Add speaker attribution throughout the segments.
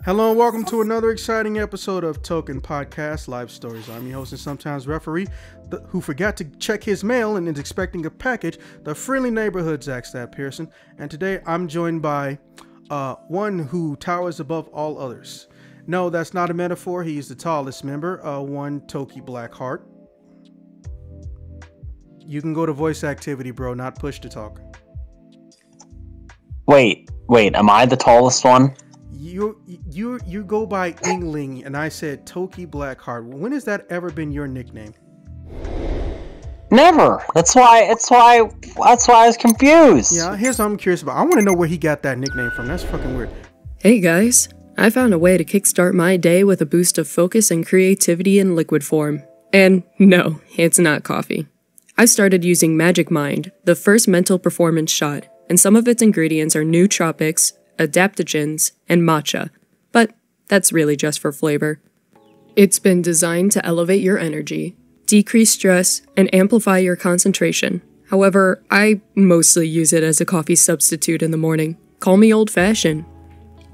Speaker 1: Hello and welcome to another exciting episode of Token Podcast Live Stories. I'm your host and sometimes referee who forgot to check his mail and is expecting a package, the friendly neighborhood Zach Stab Pearson. And today I'm joined by one who towers above all others. No, that's not a metaphor. He's the tallest member, one Toki Blackheart. You can go to voice activity, bro, not push to talk.
Speaker 2: Wait, am I the tallest one?
Speaker 1: You go by Ingling, and I said Toki Blackheart. When has that ever been your nickname?
Speaker 2: Never. That's why I was confused.
Speaker 1: Yeah, here's what I'm curious about. I want to know where he got that nickname from. That's fucking weird.
Speaker 3: Hey guys, I found a way to kickstart my day with a boost of focus and creativity in liquid form. And no, it's not coffee. I started using Magic Mind, the first mental performance shot, and some of its ingredients are nootropics, adaptogens, and matcha, but that's really just for flavor. It's been designed to elevate your energy, decrease stress, and amplify your concentration. However, I mostly use it as a coffee substitute in the morning. Call me old-fashioned.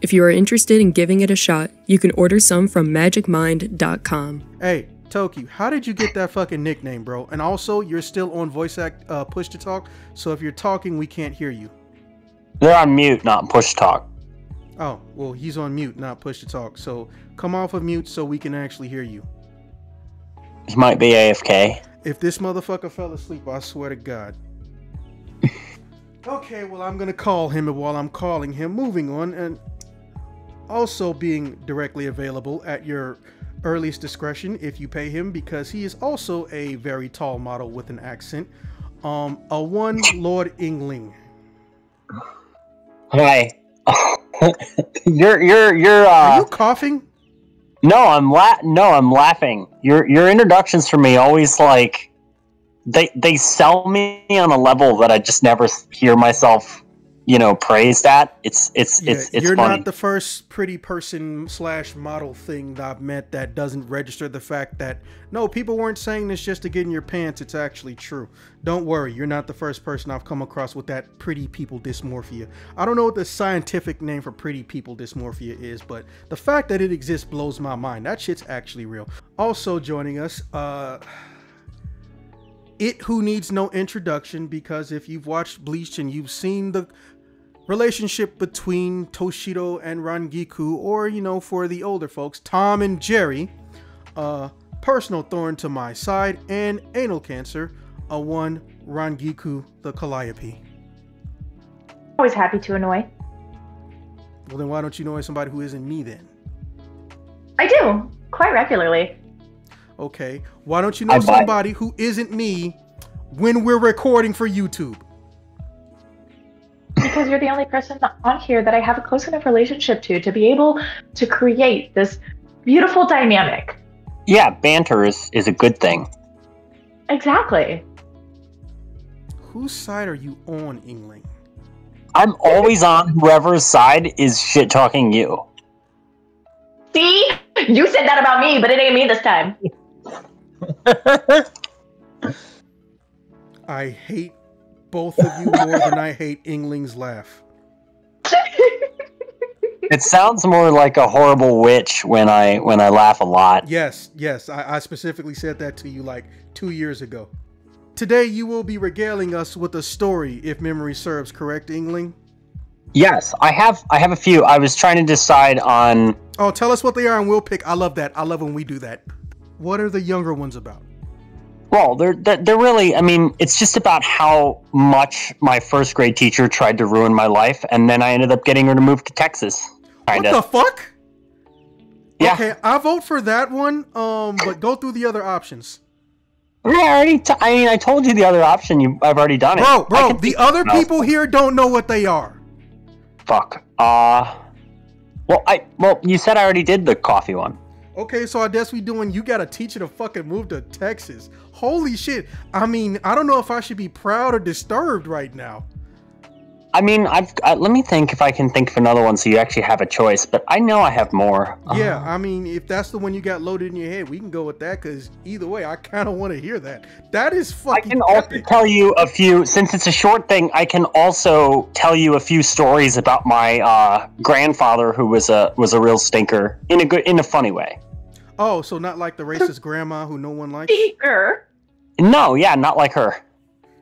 Speaker 3: If you are interested in giving it a shot, you can order some from magicmind.com.
Speaker 1: Hey, Toki, how did you get that fucking nickname, bro? And also, you're still on voice push to talk, so if you're talking, we can't hear you.
Speaker 2: They're on mute, not push talk.
Speaker 1: Oh, well, he's on mute, not push to talk. So come off of mute so we can actually hear you.
Speaker 2: He might be AFK.
Speaker 1: If this motherfucker fell asleep, I swear to God. Okay, well, I'm going to call him while I'm calling him. Moving on, and also being directly available at your earliest discretion if you pay him, because he is also a very tall model with an accent. A one Lord Ingling.
Speaker 2: Hi. You're
Speaker 1: Are you coughing?
Speaker 2: No, I'm laughing. Your introductions for me always like they sell me on a level that I just never hear myself, praised at. It's
Speaker 1: you're
Speaker 2: funny.
Speaker 1: not the first pretty person / model thing that I've met that doesn't register the fact that no, people weren't saying this just to get in your pants. It's actually true. Don't worry, you're not the first person I've come across with that pretty people dysmorphia. I don't know what the scientific name for pretty people dysmorphia is, but the fact that it exists blows my mind. That shit's actually real. Also joining us, it who needs no introduction, because if you've watched Bleach and you've seen the relationship between Toshido and Rangiku, or for the older folks, Tom and Jerry, personal thorn to my side, and anal cancer, a one Rangiku the Calliope.
Speaker 4: Always happy to annoy.
Speaker 1: Well, then why don't you annoy somebody who isn't me then?
Speaker 4: I do, quite regularly.
Speaker 1: Okay, why don't you know somebody who isn't me when we're recording for YouTube?
Speaker 4: Because you're the only person on here that I have a close enough relationship to be able to create this beautiful dynamic.
Speaker 2: Yeah, banter is a good thing.
Speaker 4: Exactly.
Speaker 1: Whose side are you on, Ingling?
Speaker 2: I'm always on whoever's side is shit talking you.
Speaker 4: See? You said that about me, but it ain't me this time.
Speaker 1: I hate both of you more than I hate Ingling's laugh.
Speaker 2: It sounds more like a horrible witch when I laugh a lot.
Speaker 1: Yes, I specifically said that to you like 2 years ago. Today you will be regaling us with a story, if memory serves, correct, Ingling?
Speaker 2: Yes, I have a few. I was trying to decide on...
Speaker 1: Oh, tell us what they are and we'll pick. I love that. I love when we do that. What are the younger ones about?
Speaker 2: Well, they're really, it's just about how much my first grade teacher tried to ruin my life, and then I ended up getting her to move to Texas. Kinda.
Speaker 1: What the fuck?
Speaker 2: Yeah.
Speaker 1: Okay, I vote for that one, but go through the other options.
Speaker 2: Yeah, I told you the other option. I've already done it.
Speaker 1: Bro, the other people here don't know what they are.
Speaker 2: Fuck. Well, you said I already did the coffee one.
Speaker 1: Okay, so I guess we doing, you got a teacher to fucking move to Texas. Holy shit. I don't know if I should be proud or disturbed right now.
Speaker 2: I mean, let me think if I can think of another one so you actually have a choice, but I know I have more.
Speaker 1: Yeah, I mean, if that's the one you got loaded in your head, we can go with that, because either way, I kind of want to hear that. That is fucking
Speaker 2: I can also tell you a few, since it's a short thing, I can also tell you a few stories about my grandfather who was a real stinker in a funny way.
Speaker 1: Oh, so not like the racist grandma who no one likes?
Speaker 4: Stinker.
Speaker 2: No, yeah, not like her.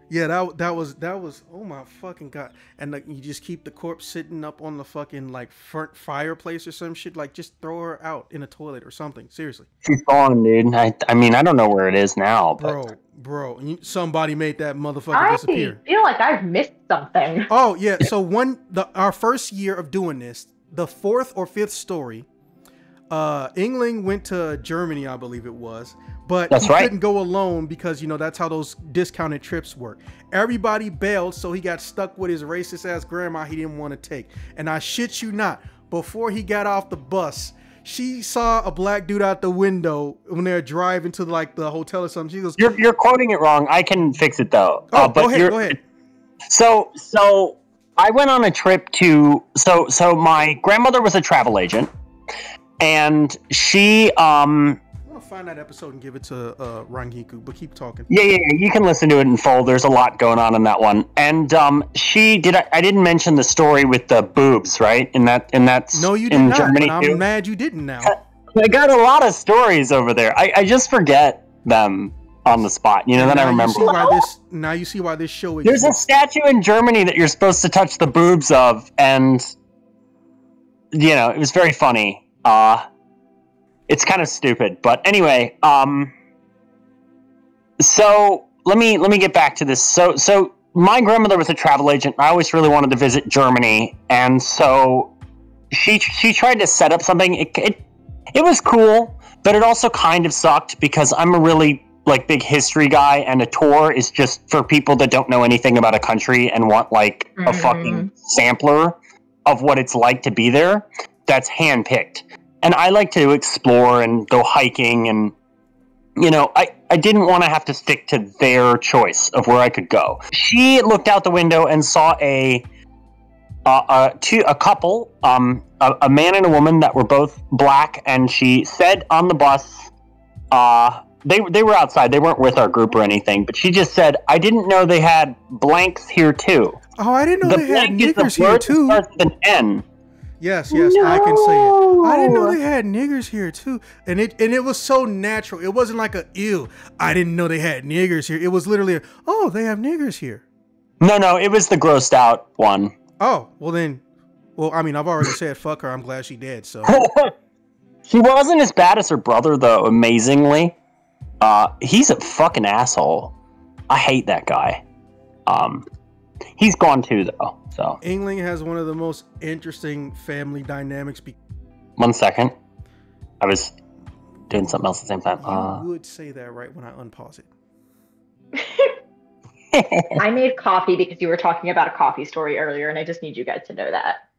Speaker 1: Yeah, that was oh my fucking god. And like, you just keep the corpse sitting up on the fucking like front fireplace or some shit. Like, just throw her out in a toilet or something. Seriously.
Speaker 2: She's gone, dude. I mean, I don't know where it is now, but
Speaker 1: Bro, somebody made that motherfucker disappear.
Speaker 4: I feel like I've missed something.
Speaker 1: Oh yeah, so our first year of doing this, the 4th or 5th story, England went to Germany, I believe it was, but he couldn't go alone because, you know, that's how those discounted trips work. Everybody bailed, so he got stuck with his racist ass grandma he didn't want to take. And I shit you not, before he got off the bus, she saw a black dude out the window when they're driving to like the hotel or something. She goes,
Speaker 2: "You're quoting it wrong. I can fix it though."
Speaker 1: Oh, go ahead.
Speaker 2: So I went on a trip to so my grandmother was a travel agent, and she
Speaker 1: I'm gonna find that episode and give it to Rangiku, but keep talking.
Speaker 2: Yeah, you can listen to it in full. There's a lot going on in that one. And she did. I didn't mention the story with the boobs, right? In that.
Speaker 1: No, you did
Speaker 2: in
Speaker 1: not.
Speaker 2: Germany
Speaker 1: But I'm mad you didn't now.
Speaker 2: I got a lot of stories over there. I just forget them on the spot. You know, then I remember.
Speaker 1: Now you see why this show exists.
Speaker 2: There's a statue in Germany that you're supposed to touch the boobs of, and you know, it was very funny. It's kind of stupid, but anyway, so let me get back to this. So my grandmother was a travel agent. I always really wanted to visit Germany, and so she tried to set up something. It was cool, but it also kind of sucked because I'm a really like big history guy, and a tour is just for people that don't know anything about a country and want like a fucking sampler of what it's like to be there. That's handpicked. And I like to explore and go hiking, and, you know, I didn't want to have to stick to their choice of where I could go. She looked out the window and saw a couple, a man and a woman that were both black, and she said on the bus, they were outside, they weren't with our group or anything, but she just said, "I didn't know they had blanks here too."
Speaker 1: Oh, I didn't know they had niggers here too.
Speaker 2: Starts with an N.
Speaker 1: Yes, I can say it. I didn't know they had niggers here too, and it was so natural. It wasn't like a ew. I didn't know they had niggers here. It was literally, oh, they have niggers here.
Speaker 2: No, it was the grossed out one.
Speaker 1: Oh, well, I mean, I've already said fuck her. I'm glad she did. So
Speaker 2: she wasn't as bad as her brother, though. Amazingly, he's a fucking asshole. I hate that guy. He's gone too, though. So
Speaker 1: England has one of the most interesting family dynamics.
Speaker 2: 1 second, I was doing something else at the same time.
Speaker 1: You would say that right when I unpause it.
Speaker 4: I made coffee because you were talking about a coffee story earlier, and I just need you guys to know that.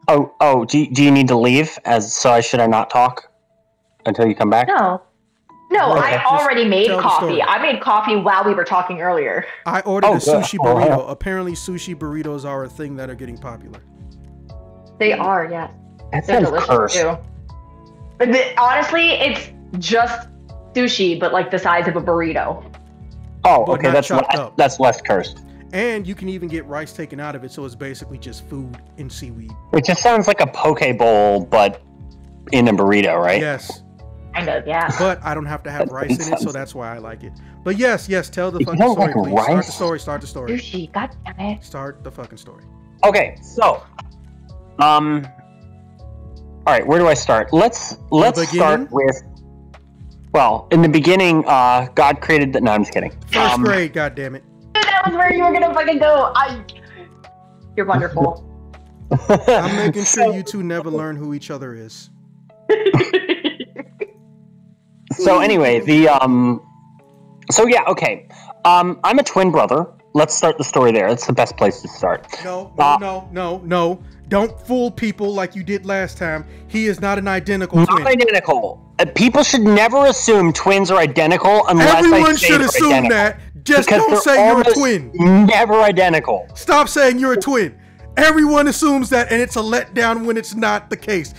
Speaker 2: Oh, do you need to leave? So I should not talk until you come back?
Speaker 4: No,
Speaker 1: Okay,
Speaker 4: I already made coffee.
Speaker 1: story.
Speaker 4: I made coffee while we were talking earlier.
Speaker 1: I ordered a sushi burrito. Apparently, sushi burritos are a thing that are getting popular.
Speaker 4: They are, yes.
Speaker 2: That
Speaker 4: They're
Speaker 2: sounds
Speaker 4: delicious
Speaker 2: cursed.
Speaker 4: too. But honestly, it's just sushi, but like the size of a burrito.
Speaker 2: Oh,
Speaker 1: But
Speaker 2: okay,
Speaker 1: not chopped up.
Speaker 2: that's less cursed.
Speaker 1: And you can even get rice taken out of it, so it's basically just food and seaweed.
Speaker 2: It just sounds like a poke bowl, but in a burrito, right?
Speaker 1: Yes.
Speaker 4: Kind of, yeah.
Speaker 1: But I don't have to have rice in it, so that's why I like it. But yes, tell the
Speaker 2: You
Speaker 1: fucking
Speaker 2: don't
Speaker 1: story,
Speaker 2: like
Speaker 1: please.
Speaker 2: rice?
Speaker 1: Start the story.
Speaker 4: Sushi, god damn it.
Speaker 1: Start the fucking story.
Speaker 2: Okay, so, all right, where do I start? Let's start with. Well, in the beginning, God created the. No, I'm just kidding.
Speaker 1: First grade, goddammit.
Speaker 4: That was where you were gonna fucking go. You're wonderful.
Speaker 1: I'm making sure you two never learn who each other is.
Speaker 2: So anyway, so yeah, okay. I'm a twin brother. Let's start the story there. That's the best place to start.
Speaker 1: No. Don't fool people like you did last time. He is not an identical twin.
Speaker 2: Not identical. People should never assume twins are identical unless
Speaker 1: Everyone
Speaker 2: I say
Speaker 1: should
Speaker 2: they're
Speaker 1: assume
Speaker 2: identical.
Speaker 1: that. Just
Speaker 2: because
Speaker 1: don't say
Speaker 2: they're
Speaker 1: you're a
Speaker 2: almost
Speaker 1: twin.
Speaker 2: never identical.
Speaker 1: Stop saying you're a twin. Everyone assumes that, and it's a letdown when it's not the case.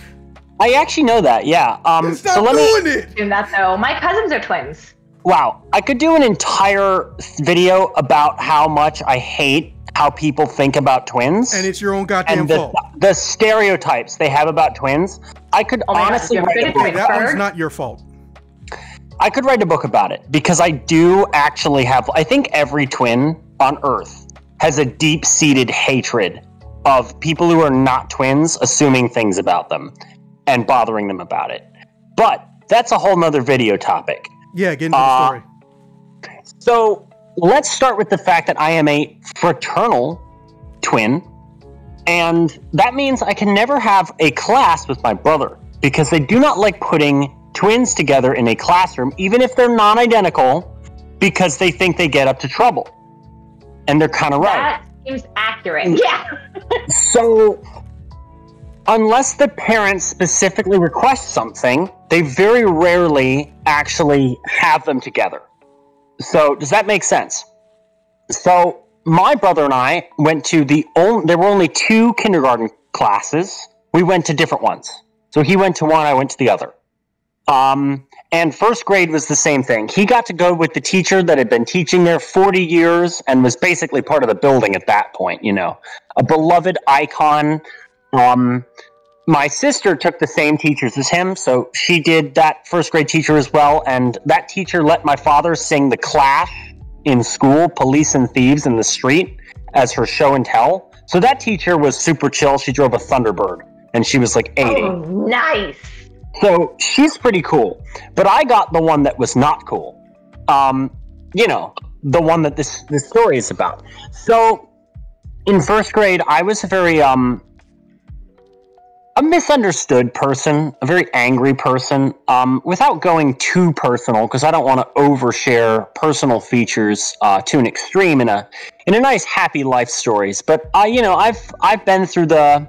Speaker 2: I actually know that, yeah.
Speaker 1: Stop
Speaker 2: so let
Speaker 1: doing
Speaker 2: me
Speaker 1: it.
Speaker 4: Do that though. My cousins are twins.
Speaker 2: Wow, I could do an entire video about how much I hate how people think about twins.
Speaker 1: And it's your own goddamn
Speaker 2: and
Speaker 1: fault.
Speaker 2: the stereotypes they have about twins. I could honestly
Speaker 4: God,
Speaker 2: write a book.
Speaker 1: That one's not your fault.
Speaker 2: I could write a book about it because I do actually have. I think every twin on Earth has a deep-seated hatred of people who are not twins, assuming things about them and bothering them about it. But that's a whole nother video topic.
Speaker 1: Yeah, get into the story.
Speaker 2: So let's start with the fact that I am a fraternal twin, and that means I can never have a class with my brother because they do not like putting twins together in a classroom, even if they're non-identical, because they think they get up to trouble. And they're kind of right.
Speaker 4: That seems accurate. Yeah.
Speaker 2: So, unless the parents specifically request something, they very rarely actually have them together. So, does that make sense? So, my brother and I went to there were only 2 kindergarten classes. We went to different ones. So, he went to one, I went to the other. And first grade was the same thing. He got to go with the teacher that had been teaching there 40 years and was basically part of the building at that point, you know. A beloved icon. My sister took the same teachers as him, so she did that first grade teacher as well, and that teacher let my father sing The Clash in school, Police and Thieves in the Street, as her show and tell. So that teacher was super chill. She drove a Thunderbird, and she was like 80.
Speaker 4: Oh, nice.
Speaker 2: So she's pretty cool, but I got the one that was not cool. You know, the one that this story is about. So in first grade, I was a very a misunderstood person, a very angry person. Without going too personal, because I don't want to overshare personal features to an extreme in a nice happy life stories. But you know, I've been through the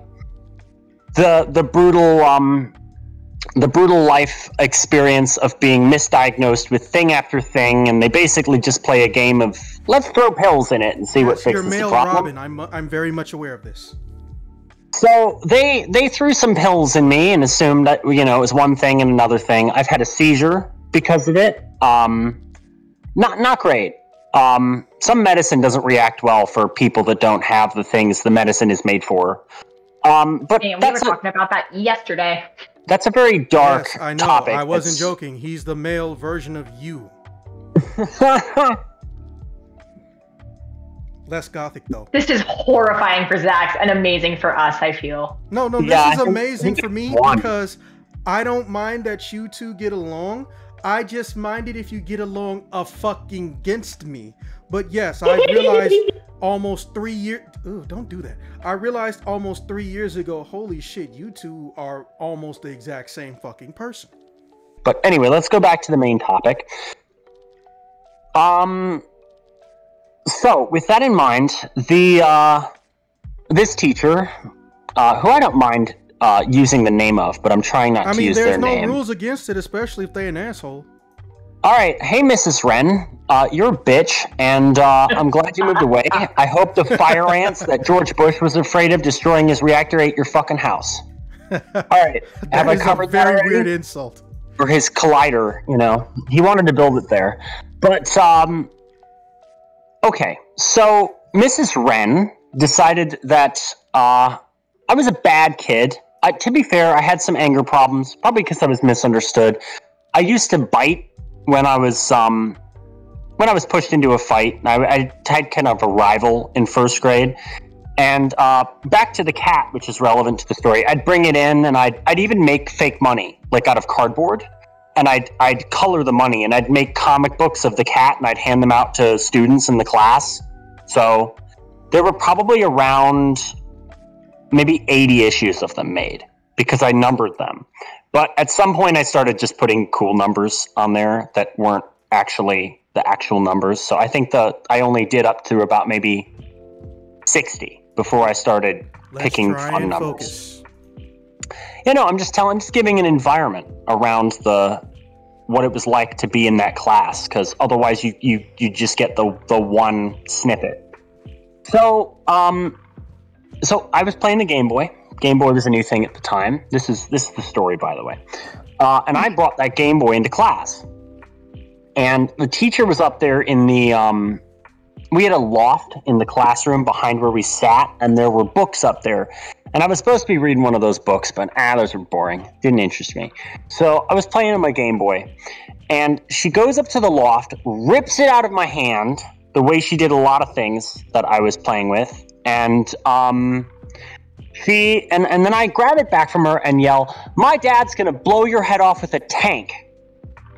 Speaker 2: brutal life experience of being misdiagnosed with thing after thing, and they basically just play a game of let's throw pills in it and see what fixes
Speaker 1: your male
Speaker 2: the problem.
Speaker 1: Robin. I'm very much aware of this.
Speaker 2: So they threw some pills in me and assumed that, you know, it was one thing and another thing. I've had a seizure because of it. Not great. Some medicine doesn't react well for people that don't have the things the medicine is made for. But
Speaker 4: Man, we were talking about that yesterday.
Speaker 2: That's a very dark
Speaker 1: Yes, I know.
Speaker 2: topic.
Speaker 1: I wasn't joking. He's the male version of you. Less gothic, though.
Speaker 4: This is horrifying for Zach and amazing for us, I feel.
Speaker 1: No, this
Speaker 2: Yeah,
Speaker 1: is amazing for me
Speaker 2: one.
Speaker 1: because I don't mind that you two get along. I just mind it if you get along fucking against me. But yes, I realized almost 3 years... Ooh, don't do that. I realized almost 3 years ago, holy shit, you two are almost the exact same fucking person.
Speaker 2: But anyway, let's go back to the main topic. So, with that in mind, this teacher, who I don't mind using the name of, but I'm trying not to use their name.
Speaker 1: There's no rules against it, especially if they're an asshole.
Speaker 2: All right, hey, Mrs. Wren, you're a bitch, and I'm glad you moved away. I hope the fire ants that George Bush was afraid of destroying his reactor ate your fucking house. All right, have I covered that already?
Speaker 1: Very weird insult.
Speaker 2: Or his collider, you know, he wanted to build it there. But okay, so Mrs. Wren decided that I was a bad kid. To be fair, I had some anger problems, probably because I was misunderstood. I used to bite when I was pushed into a fight. I had kind of a rival in first grade. And back to the cat, which is relevant to the story. I'd bring it in, and I'd even make fake money, like out of cardboard. And I'd color the money, and I'd make comic books of the cat, and I'd hand them out to students in the class. So there were probably around maybe 80 issues of them made, because I numbered them. But at some point, I started just putting cool numbers on there that weren't actually the actual numbers. So I think I only did up to about maybe 60 before I started picking fun numbers. Focus. You know, I'm just giving an environment around the what it was like to be in that class, because otherwise you just get the one snippet. So so I was playing the Game Boy. Game Boy was a new thing at the time. This is the story, by the way. And I brought that Game Boy into class. And the teacher was up there in the, we had a loft in the classroom behind where we sat, and there were books up there. And I was supposed to be reading one of those books, but those were boring. Didn't interest me. So I was playing on my Game Boy, and she goes up to the loft, rips it out of my hand, the way she did a lot of things that I was playing with, and and then I grab it back from her and yell, "My dad's gonna blow your head off with a tank."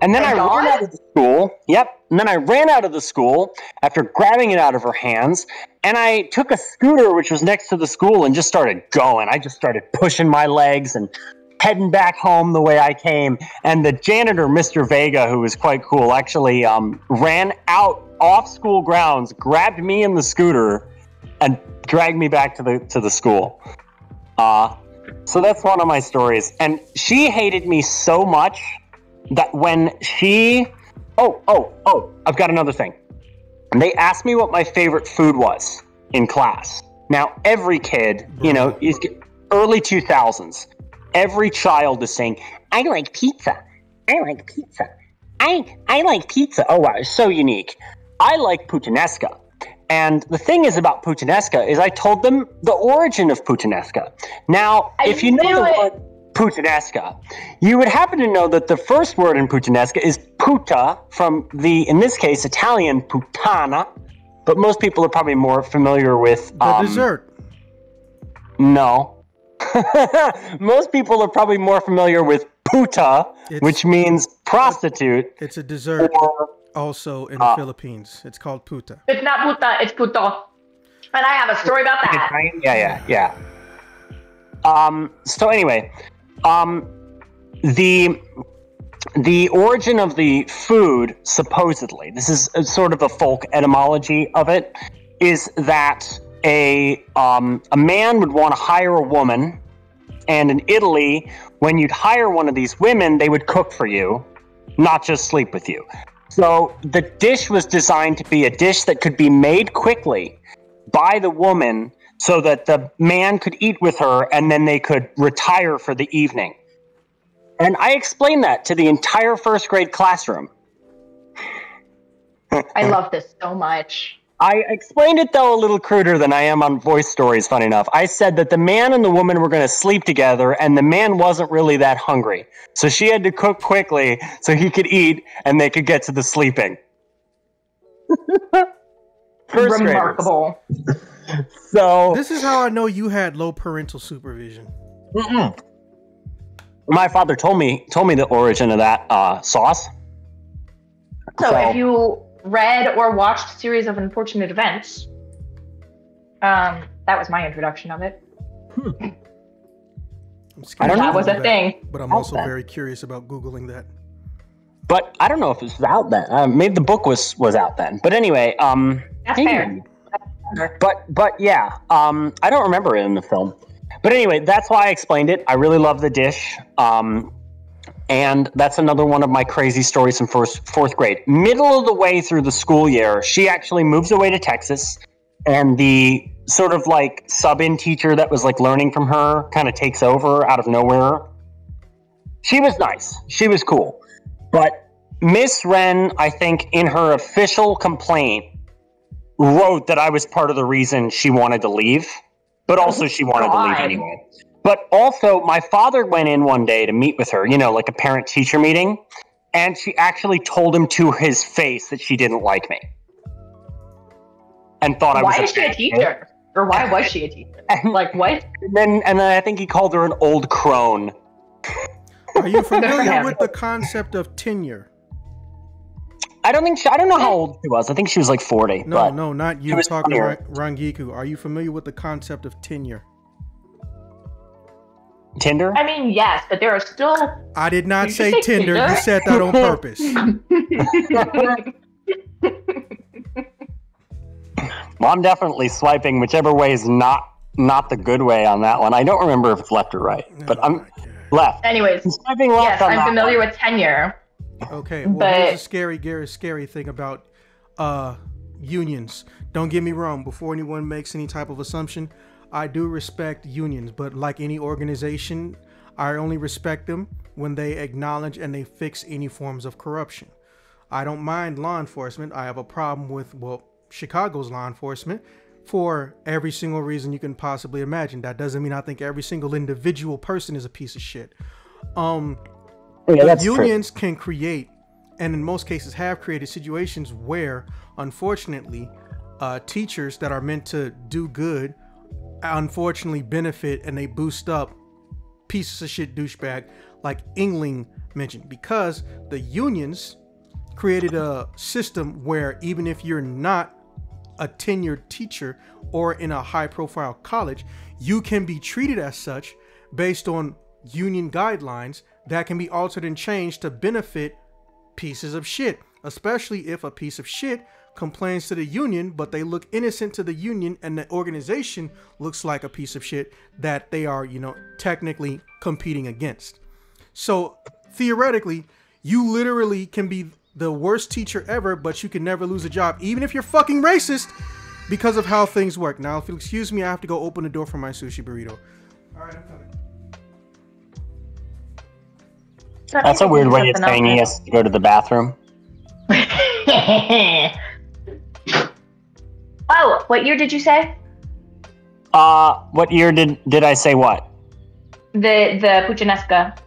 Speaker 2: And then I ran out of the school. Yep. And then I ran out of the school after grabbing it out of her hands. And I took a scooter, which was next to the school, and just started going. I just started pushing my legs and heading back home the way I came. And the janitor, Mr. Vega, who was quite cool, actually ran out off school grounds, grabbed me in the scooter, and dragged me back to the school. So that's one of my stories. And she hated me so much that when she... I've got another thing. And they asked me what my favorite food was in class. Now, every kid, early 2000s, every child is saying, "I like pizza. I like pizza. I like pizza." Oh, wow, it's so unique. I like puttanesca. And the thing is about puttanesca is I told them the origin of puttanesca. Now, if you know the word puttanesca, you would happen to know that the first word in puttanesca is putta, from the, in this case, Italian puttana, but most people are probably more familiar with...
Speaker 1: the dessert.
Speaker 2: No. Most people are probably more familiar with putta, which means prostitute.
Speaker 1: It's a dessert also in the Philippines. It's called puta.
Speaker 4: It's not puta, it's puto. And I have a story about that.
Speaker 2: Yeah. So anyway... the origin of the food, supposedly, this is sort of a folk etymology of it, is that a man would want to hire a woman, and in Italy, when you'd hire one of these women, they would cook for you, not just sleep with you. So the dish was designed to be a dish that could be made quickly by the woman, so that the man could eat with her and then they could retire for the evening. And I explained that to the entire first grade classroom.
Speaker 4: I love this so much.
Speaker 2: I explained it, though, a little cruder than I am on Voice Stories, funny enough. I said that the man and the woman were going to sleep together, and the man wasn't really that hungry. So she had to cook quickly so he could eat and they could get to the sleeping.
Speaker 4: Remarkable.
Speaker 2: So
Speaker 1: this is how I know you had low parental supervision.
Speaker 2: My father told me the origin of that sauce.
Speaker 4: So if you read or watched Series of Unfortunate Events, that was my introduction of it.
Speaker 1: I don't know.
Speaker 4: That was a thing.
Speaker 1: But I'm also very curious about Googling that.
Speaker 2: But I don't know if it was out then. Maybe the book was out then. But anyway,
Speaker 4: that's fair.
Speaker 2: But yeah, I don't remember it in the film. But anyway, that's why I explained it. I really love the dish. And that's another one of my crazy stories from fourth grade. Middle of the way through the school year, she actually moves away to Texas, and the sort of like sub-in teacher that was like learning from her kind of takes over out of nowhere. She was nice. She was cool. But Miss Wren, I think, in her official complaint, wrote that I was part of the reason she wanted to leave, but also she wanted to leave anyway. But also, my father went in one day to meet with her, like a parent-teacher meeting, and she actually told him to his face that she didn't like me. And thought I was
Speaker 4: Why is she a teacher? Or why was she a teacher? Like, what?
Speaker 2: And then I think he called her an old crone.
Speaker 1: Are you familiar with the concept of tenure?
Speaker 2: I don't know how old she was. I think she was like 40.
Speaker 1: No, not you. Talking to Rangiku. Are you familiar with the concept of tenure?
Speaker 2: Tinder?
Speaker 4: I mean, yes, but there are still...
Speaker 1: I did not say Tinder. You said that on purpose.
Speaker 2: Well, I'm definitely swiping whichever way is not the good way on that one. I don't remember if it's left or right, but I'm left.
Speaker 4: Anyways,
Speaker 2: I'm swiping left
Speaker 4: yes, I'm familiar with tenure.
Speaker 1: Okay, well, here's the scary thing about unions. Don't get me wrong. Before anyone makes any type of assumption, I do respect unions, but like any organization, I only respect them when they acknowledge and they fix any forms of corruption. I don't mind law enforcement. I have a problem with, well, Chicago's law enforcement for every single reason you can possibly imagine. That doesn't mean I think every single individual person is a piece of shit. Unions can create, and in most cases have created, situations where, unfortunately, teachers that are meant to do good, unfortunately benefit, and they boost up pieces of shit douchebag like Ingling mentioned, because the unions created a system where even if you're not a tenured teacher or in a high profile college, you can be treated as such based on union guidelines that can be altered and changed to benefit pieces of shit, especially if a piece of shit complains to the union, but they look innocent to the union and the organization looks like a piece of shit that they are, technically competing against. So theoretically, you literally can be the worst teacher ever, but you can never lose a job, even if you're fucking racist, because of how things work. Now, if you'll excuse me, I have to go open the door for my sushi burrito. All right, I'm coming.
Speaker 2: That's a weird way of saying he has to go to the bathroom.
Speaker 4: Oh, what year did you say?
Speaker 2: What year did I say what?
Speaker 4: The Puttanesca.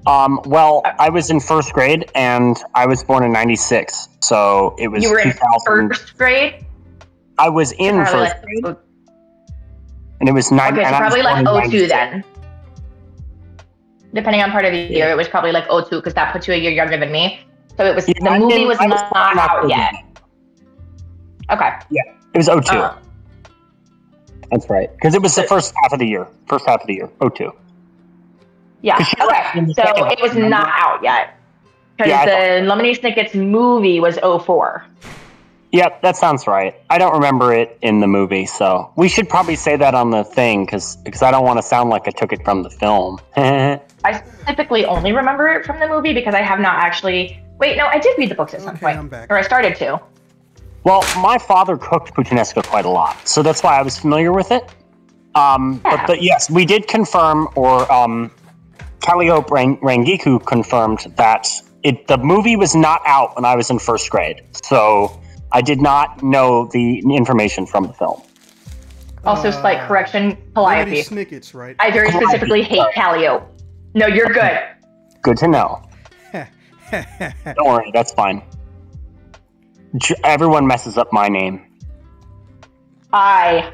Speaker 2: Well, I was in first grade, and I was born in '96, so it was.
Speaker 4: You were in first grade?
Speaker 2: I was in first grade, and it was 9.
Speaker 4: Okay, so probably like 02 then. Depending on part of the year, it was probably like 02, because that puts you a year younger than me. So it was the movie was not out yet. Okay.
Speaker 2: Yeah, it was 02. That's right, because it was the first half of the year. 02.
Speaker 4: Yeah, okay. So it was not out yet. Because the Lemony Snicket's movie was 04.
Speaker 2: Yep, that sounds right. I don't remember it in the movie, so we should probably say that on the thing, because I don't want to sound like I took it from the film.
Speaker 4: I specifically only remember it from the movie because I have not actually... Wait, no, I did read the books at some point. I'm back. Or I started to.
Speaker 2: Well, my father cooked puttanesca quite a lot, so that's why I was familiar with it. But yes, we did confirm, or... Calliope Rangiku confirmed that the movie was not out when I was in first grade, so I did not know the information from the film.
Speaker 4: Also, slight correction, Calliope.
Speaker 1: Snickets, right?
Speaker 4: I very specifically hate Calliope. No, you're good.
Speaker 2: Good to know. Don't worry, that's fine. Everyone messes up my name.
Speaker 4: I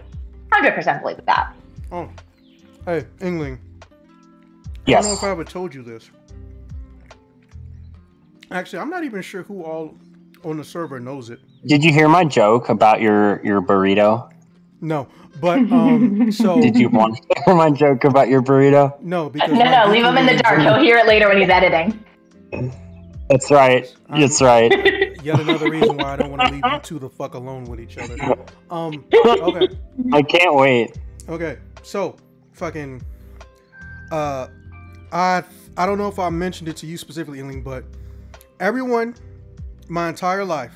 Speaker 4: 100% believe that.
Speaker 1: Oh, hey, Ingling.
Speaker 2: Yes.
Speaker 1: I don't know if I ever told you this. Actually, I'm not even sure who all on the server knows it.
Speaker 2: Did you hear my joke about your burrito?
Speaker 1: No, but so...
Speaker 2: Did you want to hear my joke about your burrito?
Speaker 1: No, because...
Speaker 4: No, leave him in the dark. He'll hear it later when he's editing.
Speaker 2: That's right. That's right.
Speaker 1: Yet another reason why I don't want to leave you two the fuck alone with each other. Okay.
Speaker 2: I can't wait.
Speaker 1: Okay, so, fucking... I don't know if I mentioned it to you specifically, Ingling, but everyone, my entire life,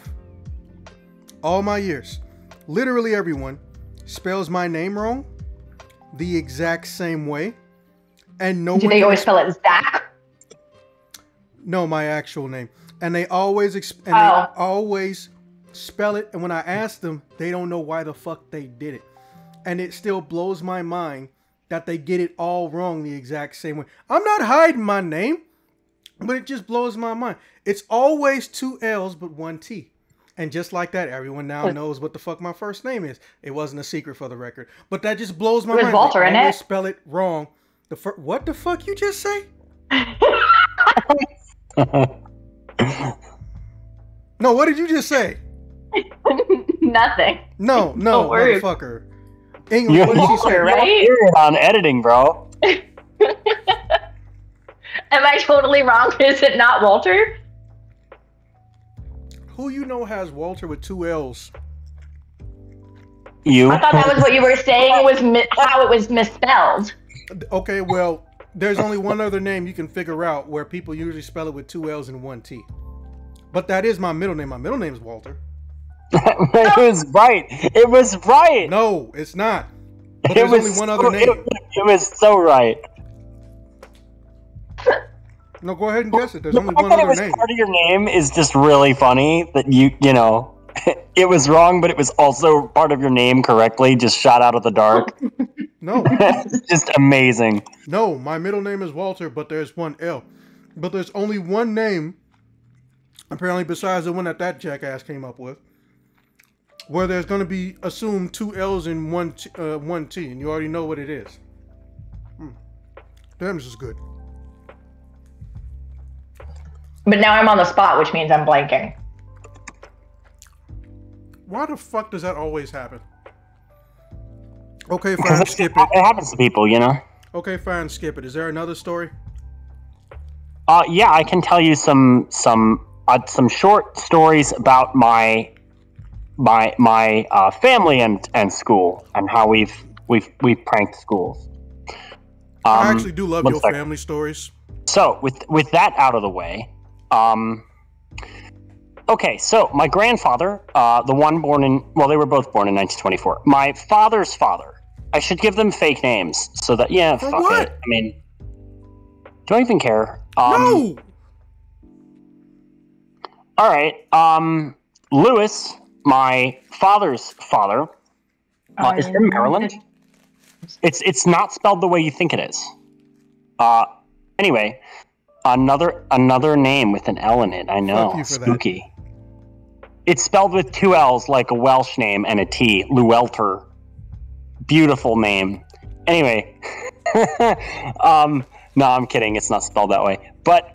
Speaker 1: all my years, literally everyone, spells my name wrong the exact same way, and no one...
Speaker 4: Do they always spell it Zach?
Speaker 1: No, my actual name, and they always they always spell it. And when I ask them, they don't know why the fuck they did it, and it still blows my mind that they get it all wrong the exact same way. I'm not hiding my name, but it just blows my mind. It's always 2 L's but 1 T. And just like that, everyone now knows what the fuck my first name is. It wasn't a secret for the record. But that just blows my mind.
Speaker 4: Walter in it.
Speaker 1: Spell it wrong. What the fuck you just say? No, what did you just say?
Speaker 4: Nothing.
Speaker 1: No, motherfucker. English, what did she say?
Speaker 4: Right?
Speaker 2: You're on editing, bro.
Speaker 4: Am I totally wrong? Is it not Walter?
Speaker 1: Who you know has Walter with 2 L's?
Speaker 2: You.
Speaker 4: I thought that was what you were saying was how it was misspelled.
Speaker 1: Okay, well, There's only one other name you can figure out where people usually spell it with 2 L's and 1 T. But that is my middle name. My middle name is Walter.
Speaker 2: It was right. It was right.
Speaker 1: No, it's not. But there's only one other name.
Speaker 2: It was so right.
Speaker 1: No, go ahead and guess it. There's only one other name.
Speaker 2: Part of your name is just really funny that you know, it was wrong, but it was also part of your name correctly, just shot out of the dark.
Speaker 1: No.
Speaker 2: It's just amazing.
Speaker 1: No, my middle name is Walter, but there's 1 L. But there's only one name, apparently besides the one that jackass came up with, where there's going to be assumed 2 L's and 1 T, and you already know what it is. Damn, this is good.
Speaker 4: But now I'm on the spot, which means I'm blanking.
Speaker 1: Why the fuck does that always happen? Okay, fine, skip it.
Speaker 2: It happens to people, you know?
Speaker 1: Okay, fine, skip it. Is there another story?
Speaker 2: Yeah, I can tell you some short stories about my family and school and how we've pranked schools.
Speaker 1: I actually do love your family stories.
Speaker 2: So with that out of the way, okay, so my grandfather, the one they were both born in 1924. My father's father. I should give them fake names so that
Speaker 1: For
Speaker 2: fuck
Speaker 1: what?
Speaker 2: it. I mean, don't even care.
Speaker 1: No.
Speaker 2: All right. Lewis, my father's father, is from Maryland. It's not spelled the way you think it is. Anyway, another name with an L in it. I know.
Speaker 1: Fuck you for
Speaker 2: spooky. That. It's spelled with 2 L's like a Welsh name and a T. Luelter. Beautiful name. Anyway, no, I'm kidding. It's not spelled that way. But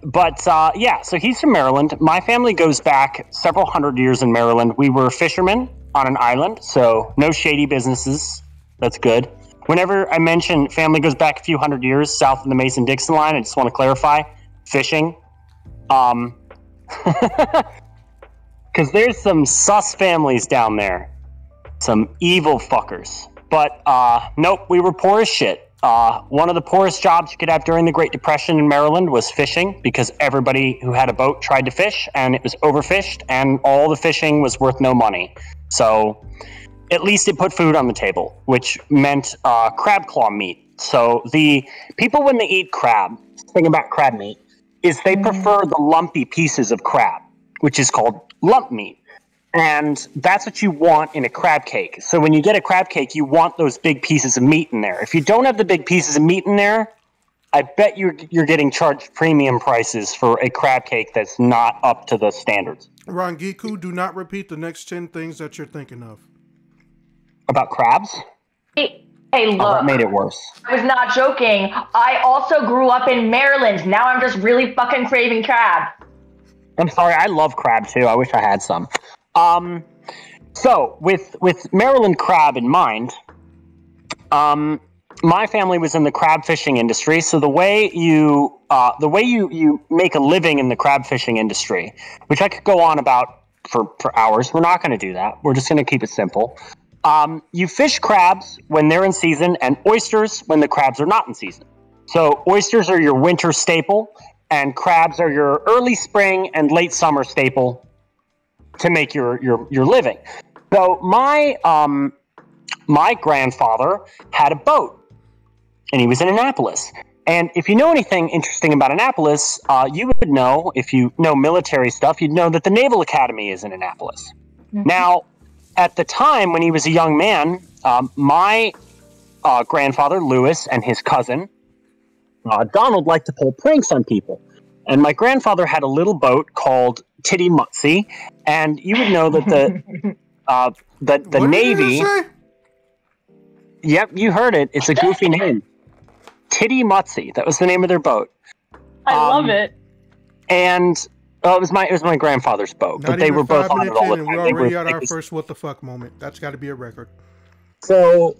Speaker 2: yeah. So he's from Maryland. My family goes back several hundred years in Maryland. We were fishermen on an island, so no shady businesses. That's good. Whenever I mention family goes back a few hundred years south of the Mason-Dixon line, I just want to clarify fishing. Because there's some sus families down there, some evil fuckers. But nope, we were poor as shit. One of the poorest jobs you could have during the Great Depression in Maryland was fishing, because everybody who had a boat tried to fish, and it was overfished, and all the fishing was worth no money. So at least it put food on the table, which meant crab claw meat. So the people, when they eat crab, the thing about crab meat is they prefer the lumpy pieces of crab, which is called lump meat. And that's what you want in a crab cake. So when you get a crab cake, you want those big pieces of meat in there. If you don't have the big pieces of meat in there, I bet you're getting charged premium prices for a crab cake that's not up to the standards.
Speaker 1: Rangiku, do not repeat the next 10 things that you're thinking of.
Speaker 2: About crabs?
Speaker 4: Hey, look.
Speaker 2: That made it worse.
Speaker 4: I was not joking. I also grew up in Maryland. Now I'm just really fucking craving crab.
Speaker 2: I'm sorry, I love crab too. I wish I had some. So with Maryland crab in mind, my family was in the crab fishing industry. So the way you make a living in the crab fishing industry, which I could go on about for hours. We're not going to do that. We're just going to keep it simple. You fish crabs when they're in season, and oysters when the crabs are not in season. So oysters are your winter staple, and crabs are your early spring and late summer staple to make your living. So my grandfather had a boat, and he was in Annapolis. And if you know anything interesting about Annapolis, you would know, if you know military stuff, you'd know that the Naval Academy is in Annapolis. Mm-hmm. Now, at the time when he was a young man, my grandfather, Lewis, and his cousin, Donald, liked to pull pranks on people. And my grandfather had a little boat called Titty Mutsy, and you would know that the Navy. Yep, you heard it. It's a goofy name. Titty Mutsy. That was the name of their boat.
Speaker 4: I love it.
Speaker 2: And it was my grandfather's boat, but they were both on it all the time.
Speaker 1: We're already at our first what the fuck moment. That's got to be a record.
Speaker 2: So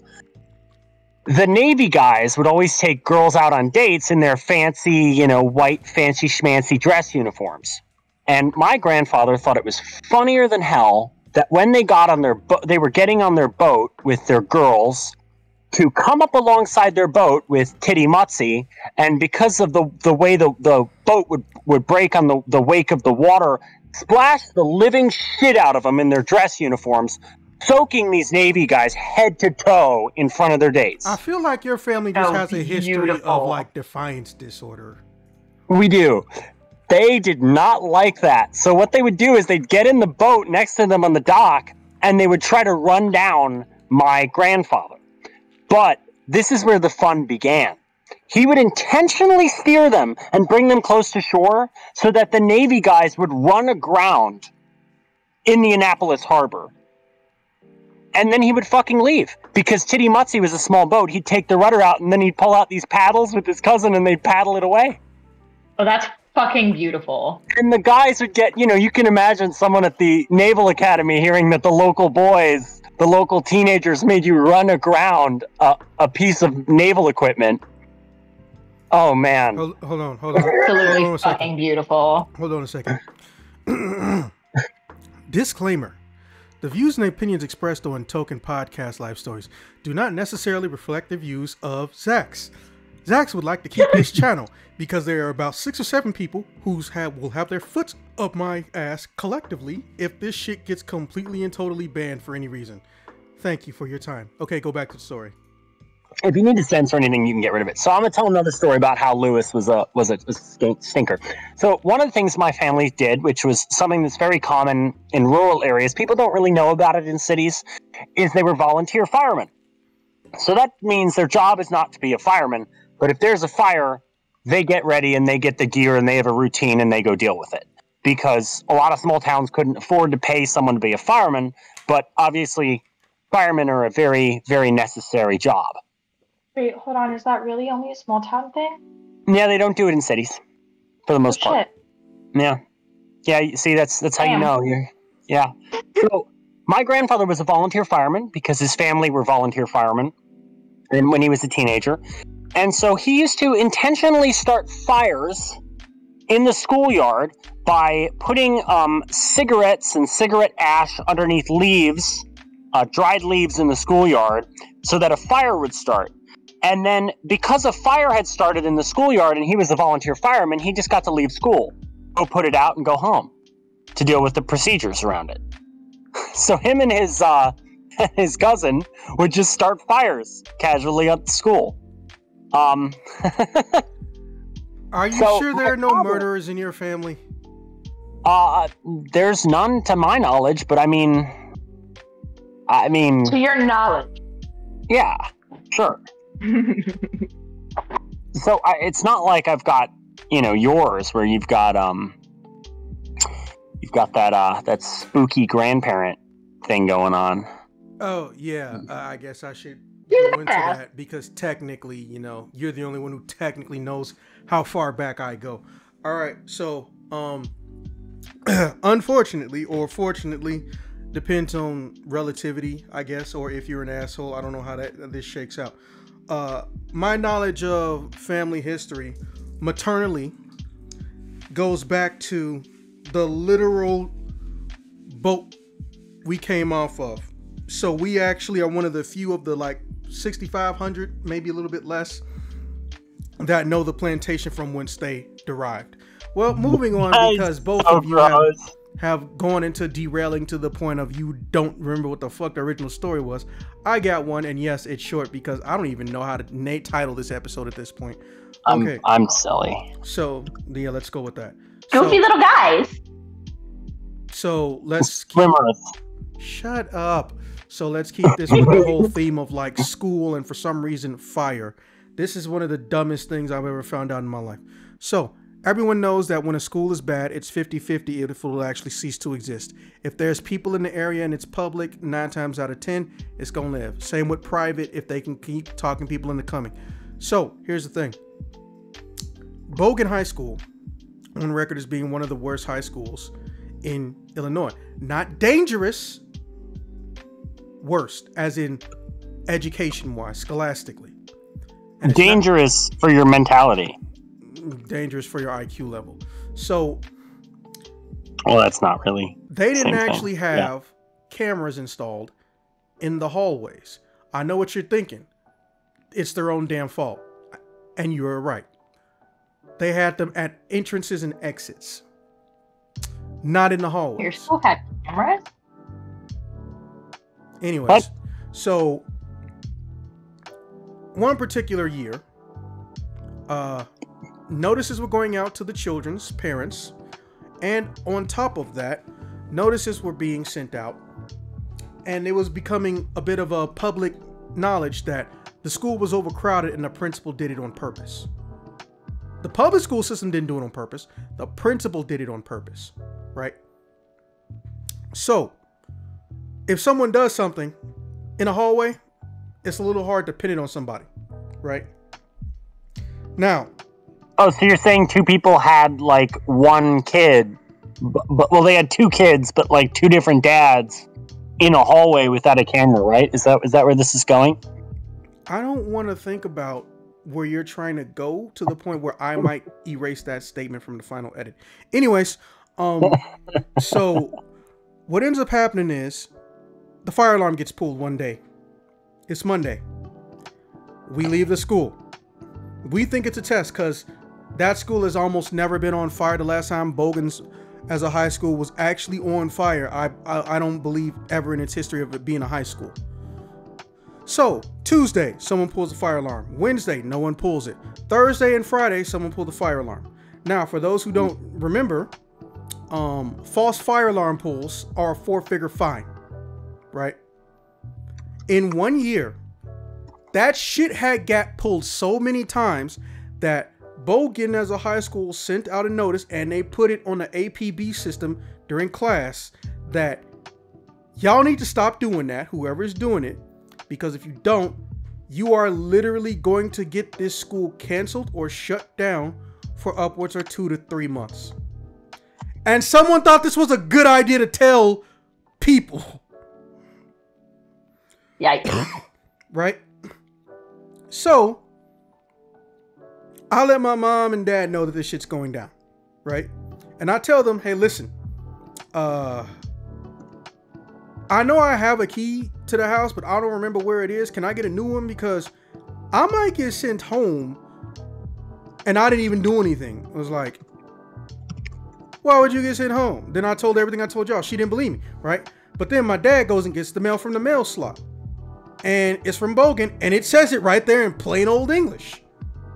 Speaker 2: the Navy guys would always take girls out on dates in their fancy, white, fancy schmancy dress uniforms. And my grandfather thought it was funnier than hell that when they got on their boat, they were getting on their boat with their girls, to come up alongside their boat with Titty Mutzi, and because of the way the boat would break on the wake of the water, splash the living shit out of them in their dress uniforms, soaking these Navy guys head to toe in front of their dates.
Speaker 1: I feel like your family just has a history of like defiance disorder.
Speaker 2: We do. They did not like that. So what they would do is they'd get in the boat next to them on the dock, and they would try to run down my grandfather. But this is where the fun began. He would intentionally steer them and bring them close to shore so that the Navy guys would run aground in the Annapolis harbor. And then he would fucking leave. Because Titty Mutzi was a small boat, he'd take the rudder out and then he'd pull out these paddles with his cousin and they'd paddle it away.
Speaker 4: Oh, that's fucking beautiful.
Speaker 2: And the guys would get, you can imagine someone at the Naval Academy hearing that the local teenagers made you run aground a piece of naval equipment. Oh, man.
Speaker 1: Hold on.
Speaker 4: Absolutely fucking beautiful.
Speaker 1: Hold on a second. Disclaimer. The views and opinions expressed on Token Podcast Live Stories do not necessarily reflect the views of Zax. Zax would like to keep his channel because there are about 6 or 7 people who will have their foot up my ass collectively if this shit gets completely and totally banned for any reason. Thank you for your time. Okay, go back to the story.
Speaker 2: If you need to censor anything, you can get rid of it. So I'm going to tell another story about how Lewis was a stinker. So one of the things my family did, which was something that's very common in rural areas, people don't really know about it in cities, is they were volunteer firemen. So that means their job is not to be a fireman, but if there's a fire, they get ready and they get the gear and they have a routine and they go deal with it. Because a lot of small towns couldn't afford to pay someone to be a fireman, but obviously firemen are a very, very necessary job.
Speaker 4: Wait, hold on. Is that really only a small town thing?
Speaker 2: Yeah, they don't do it in cities for the most part.
Speaker 4: Shit.
Speaker 2: Yeah. See, that's how you know. Yeah. So my grandfather was a volunteer fireman because his family were volunteer firemen, and when he was a teenager, and so he used to intentionally start fires in the schoolyard by putting cigarettes and cigarette ash underneath leaves, dried leaves in the schoolyard, so that a fire would start. And then because a fire had started in the schoolyard and he was a volunteer fireman, he just got to leave school, go put it out and go home to deal with the procedures around it. So him and his cousin would just start fires casually at the school.
Speaker 1: Are you sure there are no murderers in your family?
Speaker 2: There's none to my knowledge, but I mean
Speaker 4: to your knowledge.
Speaker 2: Yeah, sure. So it's not like I've got, yours where you've got that spooky grandparent thing going on.
Speaker 1: Oh yeah, I guess I should go into that because technically, you're the only one who technically knows how far back I go. All right, so unfortunately or fortunately, depends on relativity, I guess, or if you're an asshole. I don't know how this shakes out. My knowledge of family history maternally goes back to the literal boat we came off of. So we actually are one of the few of the 6,500, maybe a little bit less, that know the plantation from whence they derived. Well, moving on, because both of you have gone into derailing to the point of you don't remember what the fuck the original story was. I got one, and yes, it's short because I don't even know how to title this episode at this point. Okay.
Speaker 2: I'm silly.
Speaker 1: So, yeah, let's go with that.
Speaker 4: Goofy little guys.
Speaker 2: So
Speaker 1: let's shut up. So let's keep this with the whole theme of school and for some reason fire. This is one of the dumbest things I've ever found out in my life. So everyone knows that when a school is bad, it's 50-50 if it will actually cease to exist. If there's people in the area and it's public, 9 times out of 10, it's going to live. Same with private if they can keep talking people into coming. So here's the thing. Bogan High School, on record as being one of the worst high schools in Illinois. Not dangerous, worst, as in education-wise, scholastically. And
Speaker 2: dangerous for your mentality.
Speaker 1: Dangerous for your IQ level. So,
Speaker 2: well, that's not really.
Speaker 1: They didn't actually have cameras installed in the hallways. I know what you're thinking. it's their own damn fault. And you were right. They had them at entrances and exits, not in the hallways.
Speaker 4: Your school had cameras?
Speaker 1: Anyways,
Speaker 2: What?
Speaker 1: so one particular year, notices were going out to the children's parents, and on top of that, notices were being sent out, and it was becoming a bit of a public knowledge that the school was overcrowded and the principal did it on purpose. The public school system didn't do it on purpose. The principal did it on purpose, right? So, if someone does something in a hallway, it's a little hard to pin it on somebody, right? Now,
Speaker 2: Oh, so you're saying two people had like one kid, but well, they had two kids, but like two different dads in a hallway without a camera, right? Is that where this is going?
Speaker 1: I don't want to think about where you're trying to go to the point where I might erase that statement from the final edit. Anyways, so what ends up happening is the fire alarm gets pulled one day. It's Monday. We leave the school. We think it's a test because that school has almost never been on fire. The last time Bogans as a high school was actually on fire, I don't believe ever in its history of it being a high school. So Tuesday, someone pulls the fire alarm. Wednesday, no one pulls it. Thursday and Friday, someone pulled the fire alarm. Now, for those who don't remember, false fire alarm pulls are a 4-figure fine, right? In 1 year, that shit had got pulled so many times that Bogan as a high school sent out a notice and they put it on the APB system during class that y'all need to stop doing that, whoever is doing it, because if you don't, you are literally going to get this school canceled or shut down for upwards of 2 to 3 months. And someone thought this was a good idea to tell people.
Speaker 4: Yikes.
Speaker 1: Right? So, I let my mom and dad know that this shit's going down. Right? And I tell them, hey, listen. I know I have a key to the house, but I don't remember where it is. Can I get a new one? Because I might get sent home and I didn't even do anything. I was like, why would you get sent home? Then I told her everything I told y'all. She didn't believe me, right? But then my dad goes and gets the mail from the mail slot. And it's from Bogan, and it says it right there in plain old English,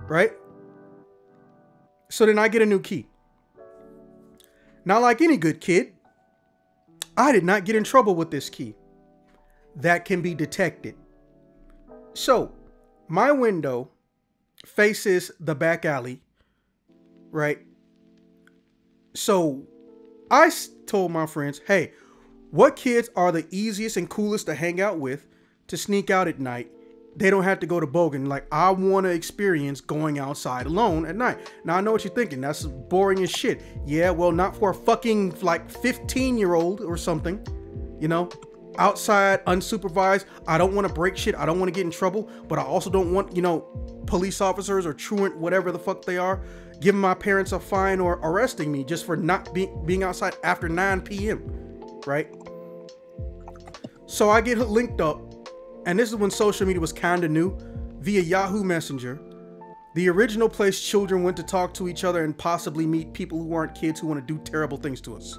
Speaker 1: right? So then I get a new key. Now, like any good kid, I did not get in trouble with this key. That can be detected. So, my window faces the back alley, right? So, I told my friends, hey, what kids are the easiest and coolest to hang out with to sneak out at night? They don't have to go to Bogan. Like, I want to experience going outside alone at night. Now, I know what you're thinking. That's boring as shit. Yeah, well, not for a fucking, like, 15-year-old or something. You know? Outside, unsupervised. I don't want to break shit. I don't want to get in trouble. But I also don't want, you know, police officers or truant, whatever the fuck they are, giving my parents a fine or arresting me just for not being outside after 9 p.m. Right? So I get linked up. And this is when social media was kind of new, via Yahoo Messenger. The original place children went to talk to each other and possibly meet people who aren't kids who want to do terrible things to us.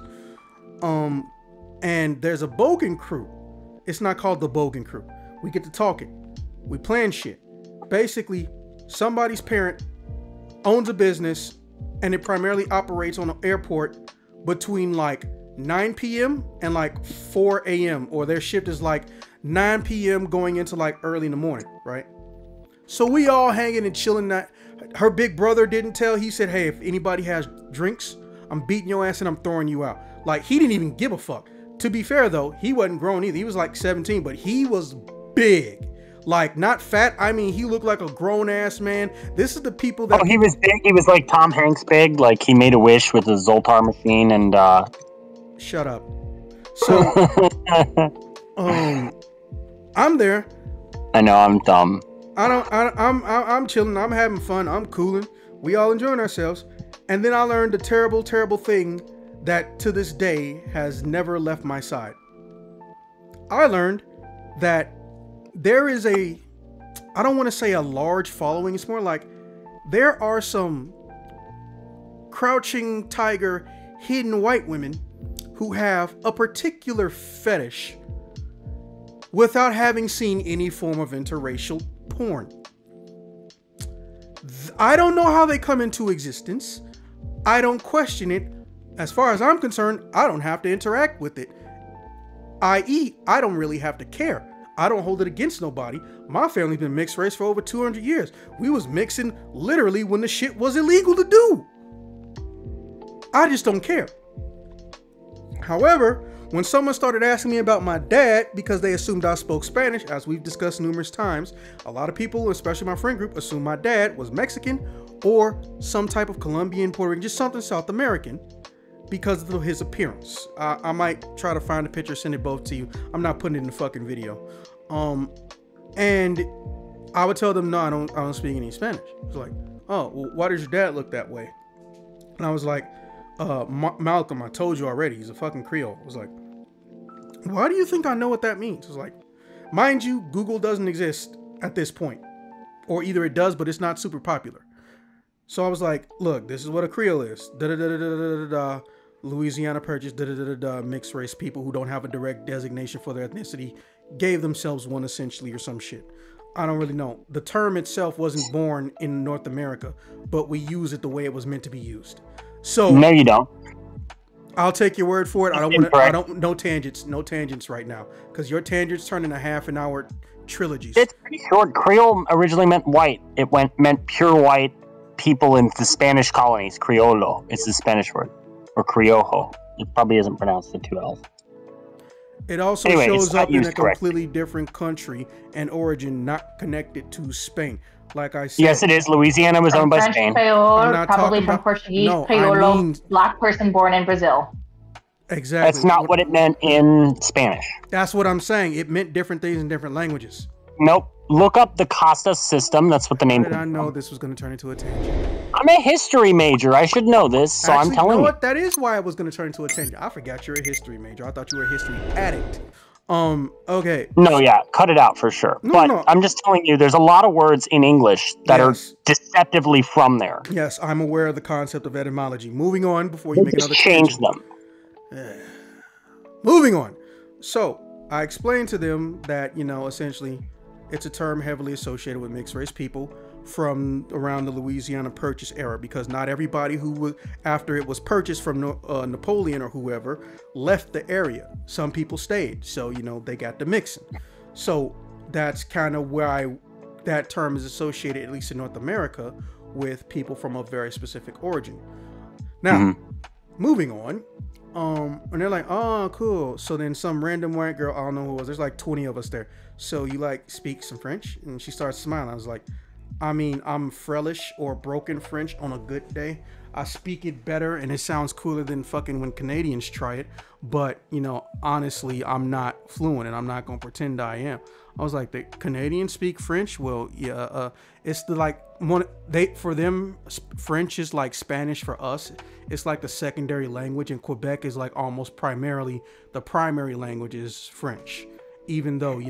Speaker 1: And there's a Bogan crew. It's not called the Bogan crew. We get to talking. We plan shit. Basically, somebody's parent owns a business and it primarily operates on an airport between like 9 p.m. and like 4 a.m. or their shift is like 9 p.m. going into like early in the morning, right? So we all hanging and chilling. That her big brother didn't tell. He said, hey, if anybody has drinks, I'm beating your ass and I'm throwing you out. Like, he didn't even give a fuck. To be fair though, he wasn't grown either. He was like 17, but he was big. Like, not fat. I mean, he looked like a grown ass man. This is the people that...
Speaker 2: Oh, he was big. He was like Tom Hanks big. Like, he made a wish with a Zoltar machine and...
Speaker 1: Shut up. So, I'm there.
Speaker 2: I know, I'm dumb.
Speaker 1: I'm chilling. I'm having fun. I'm cooling. We all enjoying ourselves. And then I learned a terrible, terrible thing that to this day has never left my side. I learned that there is I don't want to say a large following. It's more like there are some crouching tiger, hidden white women who have a particular fetish without having seen any form of interracial porn. I don't know how they come into existence. I don't question it. As far as I'm concerned, I don't have to interact with it. I.e., I don't really have to care. I don't hold it against nobody. My family's been mixed race for over 200 years. We was mixing literally when the shit was illegal to do. I just don't care. However, when someone started asking me about my dad because they assumed I spoke Spanish, as we've discussed numerous times, a lot of people, especially my friend group, assumed my dad was Mexican or some type of Colombian, Puerto Rican, just something South American because of his appearance. I might try to find a picture, send it both to you. I'm not putting it in the fucking video. And I would tell them, no, I don't speak any Spanish. It's like, oh, well, why does your dad look that way? And I was like, Malcolm, I told you already, he's a fucking Creole. I was like, why do you think I know what that means? I was like, mind you, Google doesn't exist at this point. Or either it does, but it's not super popular. So I was like, look, this is what a Creole is. Da-da-da-da-da-da-da-da. Louisiana Purchase, da-da-da-da-da. Mixed race people who don't have a direct designation for their ethnicity gave themselves one essentially or some shit. I don't really know. The term itself wasn't born in North America, but we use it the way it was meant to be used. So
Speaker 2: no, you don't.
Speaker 1: I'll take your word for it. No tangents right now, because your tangents turn into half an hour trilogies.
Speaker 2: It's pretty short. Creole originally meant white. It meant pure white people in the Spanish colonies. Criollo, it's the Spanish word, or criollo. It probably isn't pronounced with two L's.
Speaker 1: It also shows up in a completely different country and origin, not connected to Spain. Like I said,
Speaker 2: yes, it is. Louisiana was owned by
Speaker 4: French
Speaker 2: Spain.
Speaker 4: Creole, probably from Portuguese Criollo, black person born in Brazil.
Speaker 1: Exactly.
Speaker 2: That's not what it meant in Spanish.
Speaker 1: That's what I'm saying. It meant different things in different languages.
Speaker 2: Nope. Look up the Costa system. That's what the name is.
Speaker 1: I know this was going to turn into a tangent.
Speaker 2: I'm a history major. I should know this, so
Speaker 1: actually,
Speaker 2: I'm telling you.
Speaker 1: You know what? That is why I was going to turn into a tangent. I forgot you're a history major. I thought you were a history addict. Okay.
Speaker 2: No, yeah, cut it out for sure. No. I'm just telling you, there's a lot of words in English that are deceptively from there.
Speaker 1: Yes, I'm aware of the concept of etymology. Moving on before you make another
Speaker 2: change
Speaker 1: tangent.
Speaker 2: them.
Speaker 1: Moving on. So I explained to them that, essentially it's a term heavily associated with mixed race people from around the Louisiana Purchase era, because not everybody who was after it was purchased from Napoleon or whoever left the area. Some people stayed, so they got the mixing. So that's kind of why that term is associated, at least in North America, with people from a very specific origin. Now, moving on. And they're like, oh, cool. So then some random white girl, I don't know who it was, there's like 20 of us there. So you speak some French? And she starts smiling. I was like, I mean, I'm Frelish or broken French on a good day. I speak it better and it sounds cooler than fucking when Canadians try it. But, honestly, I'm not fluent and I'm not going to pretend I am. I was like, the Canadians speak French? Well, yeah, it's for them, French is like Spanish for us. It's like the secondary language, and Quebec is like almost primarily the primary language is French, even though,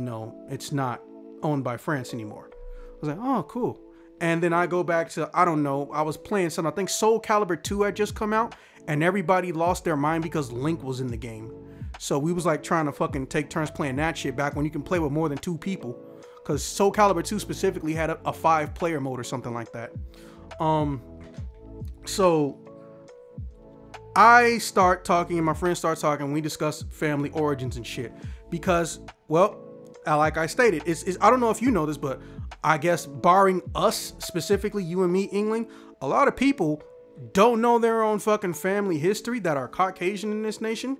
Speaker 1: it's not owned by France anymore. I was like, oh, cool. And then I go back to, I don't know, I was playing something, I think Soul Calibur 2 had just come out, and everybody lost their mind because Link was in the game. So we was like trying to fucking take turns playing that shit back when you can play with more than 2 people. Because Soul Calibur 2 specifically had a 5-player mode or something like that. So I start talking and my friends start talking, and we discuss family origins and shit. Because, well, like I stated, it's I don't know if you know this, but I guess barring us specifically, you and me, England, a lot of people don't know their own fucking family history that are Caucasian in this nation.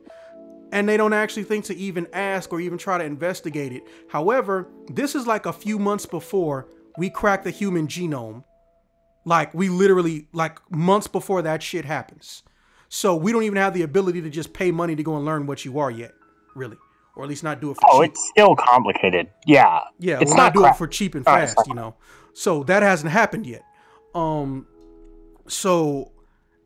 Speaker 1: And they don't actually think to even ask or even try to investigate it. However, this is like a few months before we crack the human genome. Like we literally, like months before that shit happens. So we don't even have the ability to just pay money to go and learn what you are yet, really. Or at least not do it for cheap.
Speaker 2: Oh, it's still complicated. Yeah.
Speaker 1: Yeah, we'll not do it for cheap and fast, So that hasn't happened yet.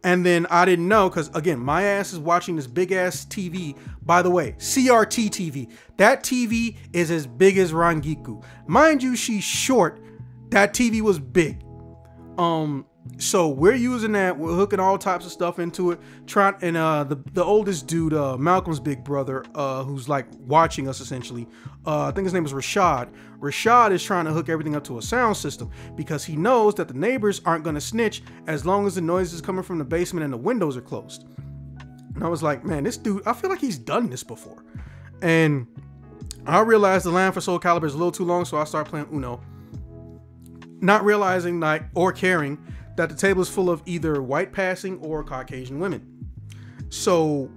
Speaker 1: And then I didn't know, because again, my ass is watching this big ass TV. By the way, CRT TV. That TV is as big as Rangiku. Mind you, she's short, that TV was big. So we're using that. We're hooking all types of stuff into it. The oldest dude, Malcolm's big brother, who's like watching us essentially. I think his name is Rashad. Rashad is trying to hook everything up to a sound system because he knows that the neighbors aren't going to snitch as long as the noise is coming from the basement and the windows are closed. And I was like, man, this dude, I feel like he's done this before. And I realized the Land for Soul Calibur is a little too long, so I started playing Uno. Not realizing or caring that the table is full of either white passing or Caucasian women. So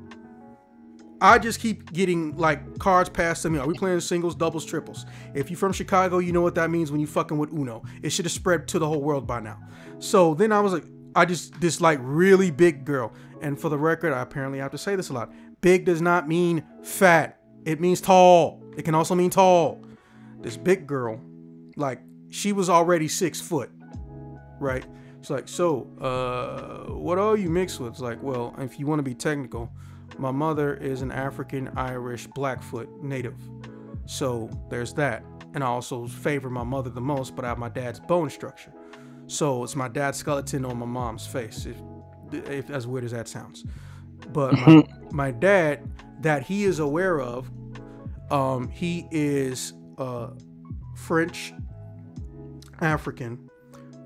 Speaker 1: I just keep getting like cards passed to me. Are we playing singles, doubles, triples? If you're from Chicago, you know what that means when you fucking with Uno. It should have spread to the whole world by now. So then I was like, this like really big girl. And for the record, I apparently have to say this a lot. Big does not mean fat. It means tall. It can also mean tall. This big girl, like she was already 6 foot, right? It's like, so, what are you mixed with? It's like, well, if you want to be technical, my mother is an African Irish Blackfoot native. So there's that. And I also favor my mother the most, but I have my dad's bone structure. So it's my dad's skeleton on my mom's face, if as weird as that sounds. But my dad, that he is aware of, he is French African,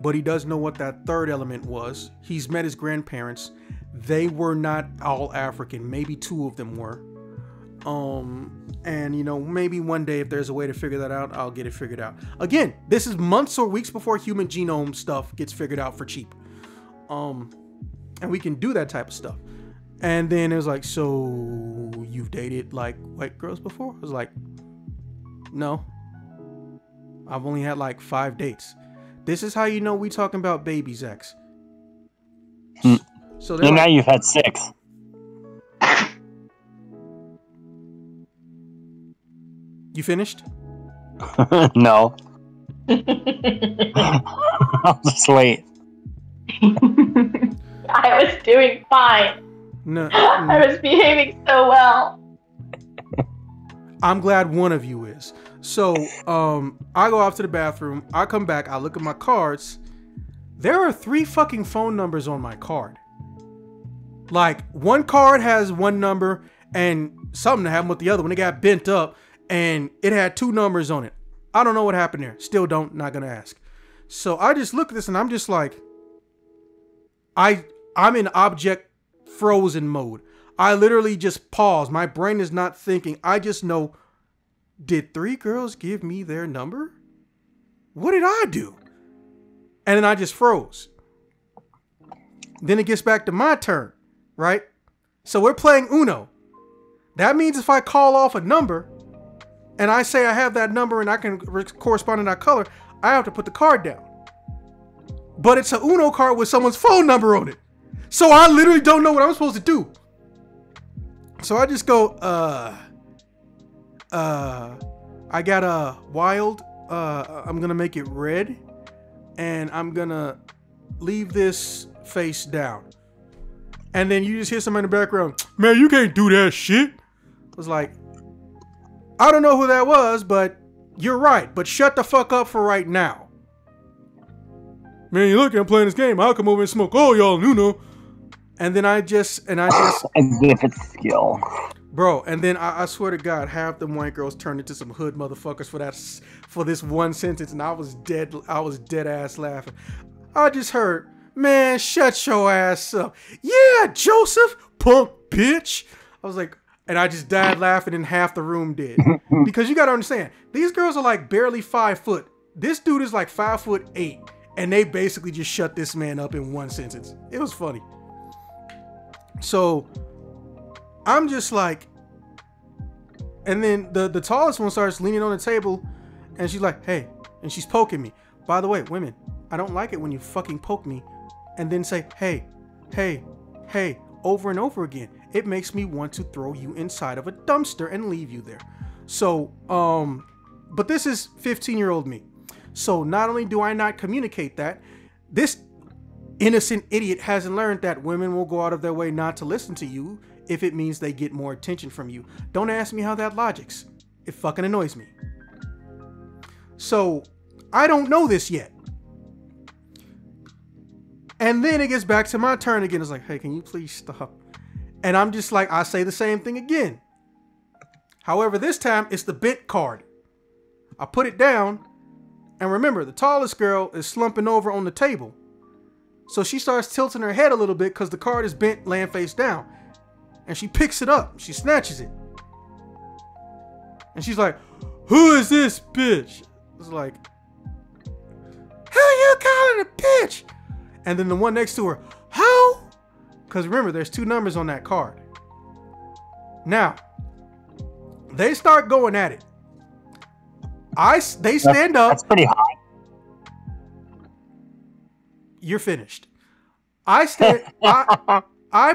Speaker 1: but he does know what that third element was. He's met his grandparents. They were not all African. Maybe 2 of them were. And you know, maybe one day if there's a way to figure that out, I'll get it figured out. Again, this is months or weeks before human genome stuff gets figured out for cheap. And we can do that type of stuff. And then it was like, so you've dated like white girls before? I was like, no. I've only had like 5 dates. This is how you know we talking about babies, X. So
Speaker 2: and now you've had 6.
Speaker 1: You finished?
Speaker 2: No. I'll just wait.
Speaker 4: I was doing fine.
Speaker 1: No.
Speaker 4: I was behaving so well.
Speaker 1: I'm glad one of you is. So, I go off to the bathroom. I come back. I look at my cards. There are 3 fucking phone numbers on my card. Like, one card has one number and something happened with the other one. It got bent up and it had 2 numbers on it. I don't know what happened there. Still don't. Not gonna ask. So I just look at this and I'm just like, I'm in object frozen mode. I literally just pause. My brain is not thinking. I just know, did 3 girls give me their number? What did I do? And then I just froze. Then it gets back to my turn, right? So we're playing Uno. That means if I call off a number and I say I have that number and I can correspond to that color, I have to put the card down. But it's a Uno card with someone's phone number on it. So I literally don't know what I'm supposed to do. So I just go, I got a wild, I'm gonna make it red, and I'm gonna leave this face down. And then you just hear somebody in the background, man, you can't do that shit. I was like, I don't know who that was, but you're right. But shut the fuck up for right now. Man, you look, I'm playing this game. I'll come over and smoke all y'all Uno. And then I just
Speaker 2: as if it's skill.
Speaker 1: Bro, and then I swear to God, half them white girls turned into some hood motherfuckers for this one sentence, and I was dead ass laughing. I just heard, man, shut your ass up. Yeah, Joseph, punk bitch. I was like, and I just died laughing, and half the room did. Because you gotta understand, these girls are like barely 5 foot. This dude is like 5'8", and they basically just shut this man up in one sentence. It was funny. So I'm just like, and then the tallest one starts leaning on the table and she's like, hey, and she's poking me. By the way, women, I don't like it when you fucking poke me and then say, hey, hey, hey, over and over again. It makes me want to throw you inside of a dumpster and leave you there. So, but this is 15-year-old me. So not only do I not communicate that, this innocent idiot hasn't learned that women will go out of their way not to listen to you if it means they get more attention from you. Don't ask me how that logics. It fucking annoys me. So I don't know this yet. And then it gets back to my turn again. It's like, hey, can you please stop? And I'm just like, I say the same thing again. However, this time it's the bent card. I put it down. And remember, the tallest girl is slumping over on the table. So she starts tilting her head a little bit because the card is bent, laying face down. And she picks it up. She snatches it. And she's like, who is this bitch? It's like, who you calling a bitch? And then the one next to her, how? Because remember, there's 2 numbers on that card. Now, they start going at it. They stand up.
Speaker 2: That's pretty high.
Speaker 1: You're finished. I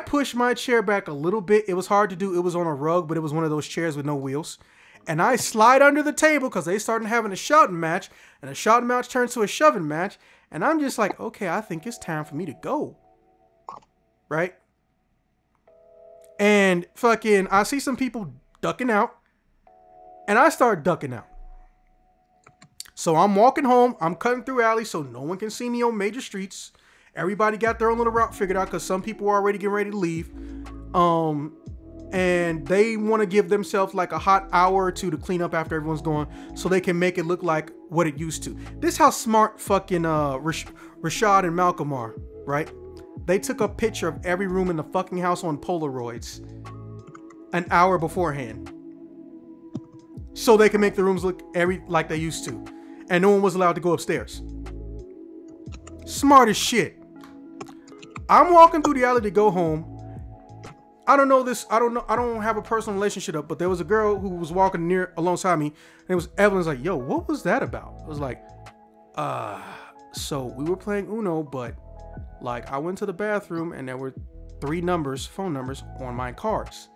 Speaker 1: pushed my chair back a little bit. It was hard to do. It was on a rug, but it was one of those chairs with no wheels. And I slide under the table because they started having a shouting match. And a shouting match turns to a shoving match. And I'm just like, okay, I think it's time for me to go. Right? And fucking, I see some people ducking out. And I start ducking out. So I'm walking home. I'm cutting through alleys so no one can see me on major streets. Everybody got their own little route figured out because some people are already getting ready to leave. And they want to give themselves like a hot hour or 2 to clean up after everyone's gone so they can make it look like what it used to. This is how smart fucking Rashad and Malcolm are, right? They took a picture of every room in the fucking house on Polaroids an hour beforehand so they can make the rooms look like they used to. And no one was allowed to go upstairs. Smart as shit. I'm walking through the alley to go home. I don't know this. I don't have a personal relationship up, but there was a girl who was walking alongside me. And it was Evelyn's like, yo, what was that about? I was like, so we were playing Uno, but like I went to the bathroom and there were 3 phone numbers on my cards.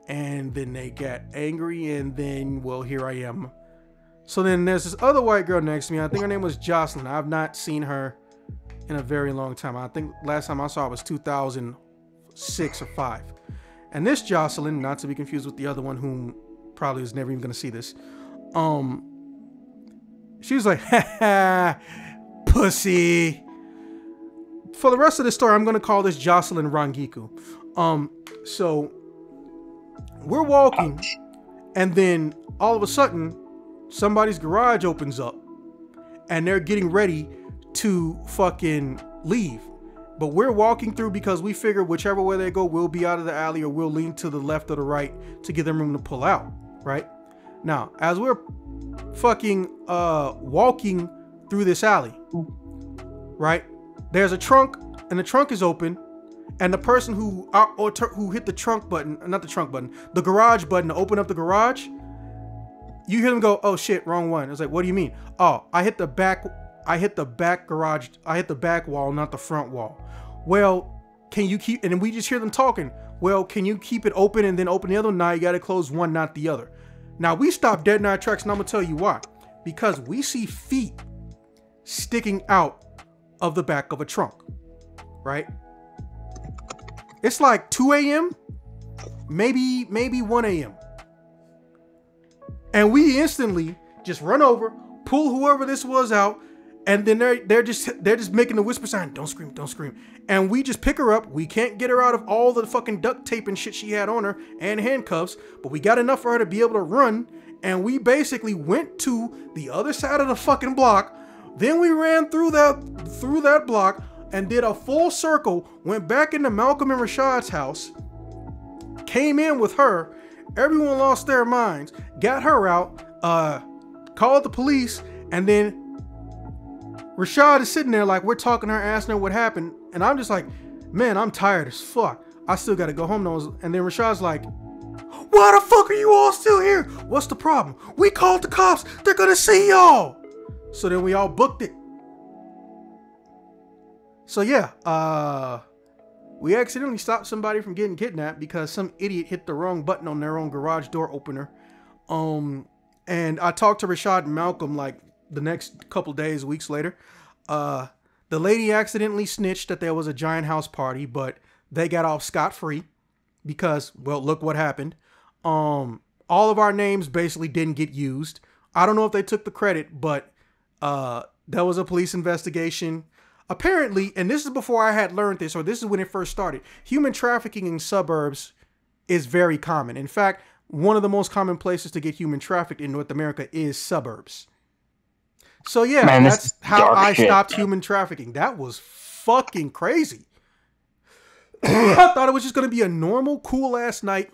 Speaker 1: And then they got angry and then, well, here I am. So then there's this other white girl next to me. I think her name was Jocelyn. I've not seen her in a very long time. I think last time I saw her was 2006 or 5. And this Jocelyn, not to be confused with the other one whom probably is never even going to see this. She was like, ha ha, pussy. For the rest of the story, I'm going to call this Jocelyn Rangiku. So we're walking and then all of a sudden somebody's garage opens up and they're getting ready to fucking leave. But we're walking through because we figure whichever way they go, we'll be out of the alley or we'll lean to the left or the right to give them room to pull out, right? Now, as we're fucking walking through this alley, right? There's a trunk and the trunk is open and the person who hit the trunk button, not the trunk button, the garage button to open up the garage, you hear them go, oh shit, wrong one. It's like, what do you mean? Oh, I hit the back garage. I hit the back wall, not the front wall. Well, can you keep, and then we just hear them talking. Well, can you keep it open and then open the other one? Now you got to close one, not the other. Now we stop dead in our tracks and I'm going to tell you why. Because we see feet sticking out of the back of a trunk, right? It's like 2 a.m., maybe 1 a.m. And we instantly just run over, pull whoever this was out, and then they're just making the whisper sign, don't scream, don't scream. And we just pick her up. We can't get her out of all the fucking duct tape and shit she had on her and handcuffs, but we got enough for her to be able to run. And we basically went to the other side of the fucking block. Then we ran through that block and did a full circle, went back into Malcolm and Rashad's house, came in with her. Everyone lost their minds, got her out, called the police, and then Rashad is sitting there like we're talking to her, asking her what happened. And I'm just like, man, I'm tired as fuck. I still got to go home. And then Rashad's like, why the fuck are you all still here? What's the problem? We called the cops. They're going to see y'all. So then we all booked it. So yeah, we accidentally stopped somebody from getting kidnapped because some idiot hit the wrong button on their own garage door opener. And I talked to Rashad and Malcolm like the next couple days, weeks later. The lady accidentally snitched that there was a giant house party, but they got off scot-free because, well, look what happened. All of our names basically didn't get used. I don't know if they took the credit, but there was a police investigation. Apparently, and this is before I had learned this, or this is when it first started, human trafficking in suburbs is very common. In fact, one of the most common places to get human trafficked in North America is suburbs. So yeah,
Speaker 2: Man,
Speaker 1: that's how I
Speaker 2: shit.
Speaker 1: stopped human trafficking. That was fucking crazy. I thought it was just going to be a normal, cool ass night.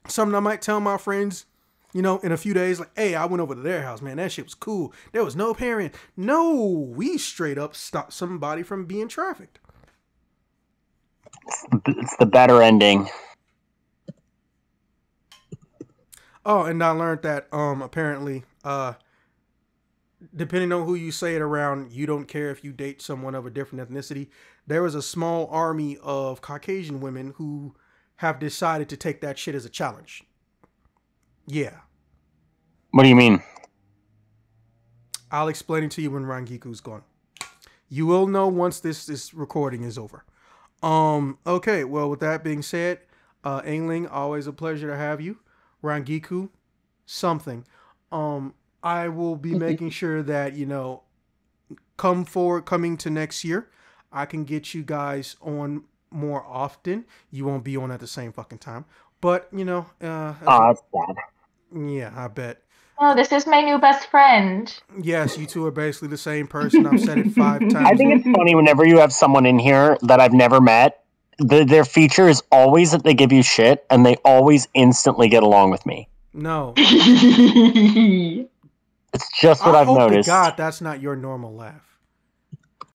Speaker 1: Something I might tell my friends, you know, in a few days, like, hey, I went over to their house, man. That shit was cool. There was no parent. No, we straight up stopped somebody from being trafficked.
Speaker 2: It's the better ending.
Speaker 1: Oh, and I learned that apparently, depending on who you say it around, you don't care if you date someone of a different ethnicity. There is a small army of Caucasian women who have decided to take that shit as a challenge. Yeah.
Speaker 2: What do you mean?
Speaker 1: I'll explain it to you when Rangiku's gone. You will know once this recording is over. Okay, well, with that being said, Aingling, always a pleasure to have you. Rangiku, something. I will be making sure that, you know, coming to next year, I can get you guys on more often. You won't be on at the same fucking time. But, you know,
Speaker 2: That's bad.
Speaker 1: Yeah, I bet.
Speaker 4: Oh, this is my new best friend.
Speaker 1: Yes, you two are basically the same person. I've said it 5 times.
Speaker 2: I think it's funny whenever you have someone in here that I've never met. Their feature is always that they give you shit, and they always instantly get along with me.
Speaker 1: No.
Speaker 2: It's just what I've
Speaker 1: hope
Speaker 2: noticed.
Speaker 1: to God, that's not your normal laugh.